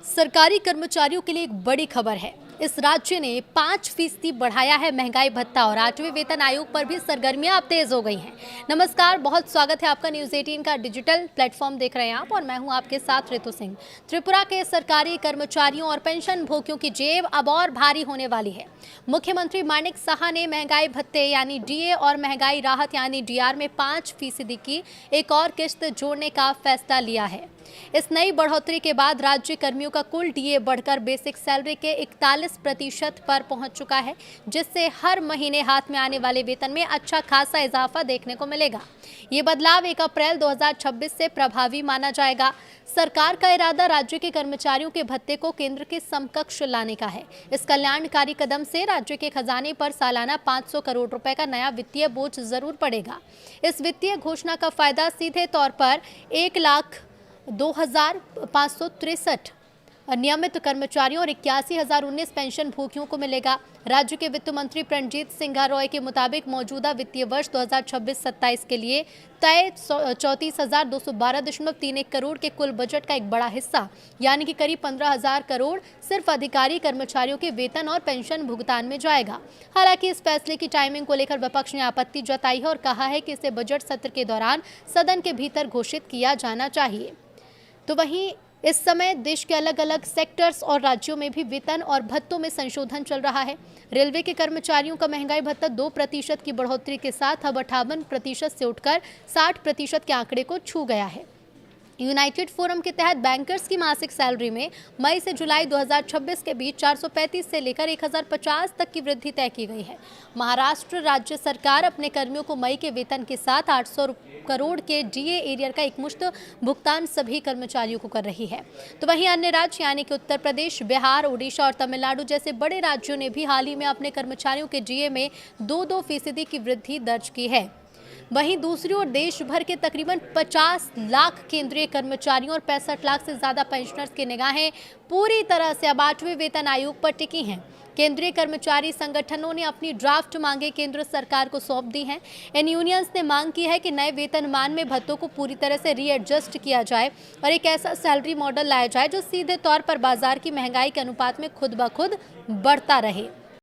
सरकारी कर्मचारियों के लिए एक बड़ी खबर है। इस राज्य ने 5% बढ़ाया है महंगाई भत्ता और 8वें वेतन आयोग पर भी सरगर्मियां अब तेज हो गई हैं। नमस्कार, बहुत स्वागत है आपका न्यूज 18 का डिजिटल प्लेटफॉर्म देख रहे हैं आप और मैं हूं आपके साथ ऋतु सिंह। त्रिपुरा के सरकारी कर्मचारियों और पेंशन भोगियों की जेब अब और भारी होने वाली है। मुख्यमंत्री माणिक साहा ने महंगाई भत्ते यानी डीए और महंगाई राहत यानी डीआर में 5% की एक और किश्त जोड़ने का फैसला लिया है। इस नई बढ़ोतरी के बाद राज्य कर्मियों का कुल डीए बढ़कर बेसिक सैलरी के 41% पर पहुंच चुका है, जिससे हर महीने हाथ में आने वाले वेतन में अच्छा खासा इजाफा देखने को मिलेगा। ये बदलाव 1 अप्रैल 2026 से प्रभावी माना जाएगा। सरकार का इरादा राज्य के कर्मचारियों के भत्ते को केंद्र के समकक्ष लाने का है। इस कल्याणकारी कदम से राज्य के खजाने पर सालाना 500 करोड़ रुपए का नया वित्तीय बोझ जरूर पड़ेगा। इस वित्तीय घोषणा का फायदा सीधे तौर पर 1,02,563 नियमित कर्मचारियों और 81,019 पेंशन भोगियों को मिलेगा। राज्य के वित्त मंत्री प्रणजीत सिंघा रॉय के मुताबिक मौजूदा वित्तीय वर्ष 2026-27 के लिए तय 34,212.31 करोड़ के कुल बजट का एक बड़ा हिस्सा यानी कि करीब 15,000 करोड़ सिर्फ अधिकारी कर्मचारियों के वेतन और पेंशन भुगतान में जाएगा। हालांकि इस फैसले की टाइमिंग को लेकर विपक्ष ने आपत्ति जताई है और कहा है कि इसे बजट सत्र के दौरान सदन के भीतर घोषित किया जाना चाहिए। तो वहीं इस समय देश के अलग अलग सेक्टर्स और राज्यों में भी वेतन और भत्तों में संशोधन चल रहा है। रेलवे के कर्मचारियों का महंगाई भत्ता 2% की बढ़ोतरी के साथ अब 58% से उठकर 60% के आंकड़े को छू गया है। यूनाइटेड फोरम के तहत बैंकर्स की मासिक सैलरी में मई से जुलाई 2026 के बीच 435 से लेकर 1050 तक की वृद्धि तय की गई है। महाराष्ट्र राज्य सरकार अपने कर्मियों को मई के वेतन के साथ 800 करोड़ के डीए एरियर का एकमुश्त भुगतान सभी कर्मचारियों को कर रही है। तो वहीं अन्य राज्य यानी कि उत्तर प्रदेश, बिहार, उड़ीसा और तमिलनाडु जैसे बड़े राज्यों ने भी हाल ही में अपने कर्मचारियों के डीए में 2-2% की वृद्धि दर्ज की है। वहीं दूसरी ओर देश भर के तकरीबन 50 लाख केंद्रीय कर्मचारियों और 65 लाख से ज्यादा पेंशनर्स की निगाहें पूरी तरह से अब 8वें वेतन आयोग पर टिकी हैं। केंद्रीय कर्मचारी संगठनों ने अपनी ड्राफ्ट मांगे केंद्र सरकार को सौंप दी हैं। इन यूनियंस ने मांग की है कि नए वेतनमान में भत्तों को पूरी तरह से रीएडजस्ट किया जाए और एक ऐसा सैलरी मॉडल लाया जाए जो सीधे तौर पर बाजार की महंगाई के अनुपात में खुद ब खुद बढ़ता रहे।